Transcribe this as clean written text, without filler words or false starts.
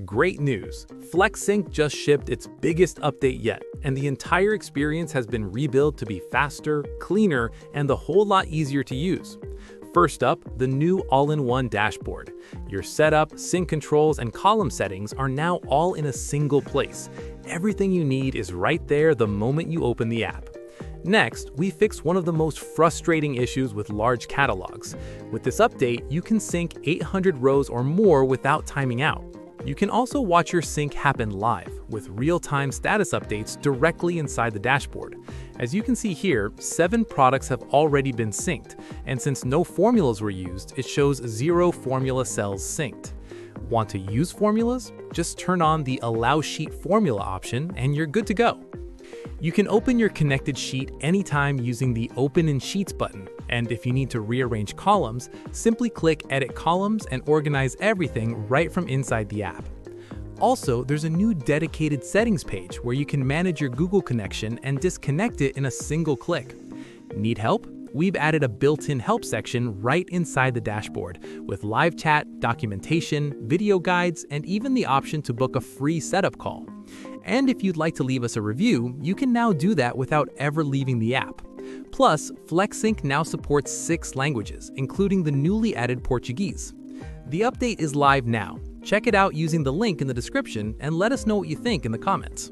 Great news! FlexSync just shipped its biggest update yet, and the entire experience has been rebuilt to be faster, cleaner, and a whole lot easier to use. First up, the new all-in-one dashboard. Your setup, sync controls, and column settings are now all in a single place. Everything you need is right there the moment you open the app. Next, we fixed one of the most frustrating issues with large catalogs. With this update, you can sync 800 rows or more without timing out. You can also watch your sync happen live, with real-time status updates directly inside the dashboard. As you can see here, 7 products have already been synced, and since no formulas were used, it shows 0 formula cells synced. Want to use formulas? Just turn on the Allow Sheet Formula option and you're good to go. You can open your connected sheet anytime using the Open in Sheets button, and if you need to rearrange columns, simply click Edit Columns and organize everything right from inside the app. Also, there's a new dedicated settings page where you can manage your Google connection and disconnect it in a single click. Need help? We've added a built-in help section right inside the dashboard with live chat, documentation, video guides, and even the option to book a free setup call. And if you'd like to leave us a review, you can now do that without ever leaving the app. Plus, FlexSync now supports 6 languages, including the newly added Portuguese. The update is live now. Check it out using the link in the description and let us know what you think in the comments.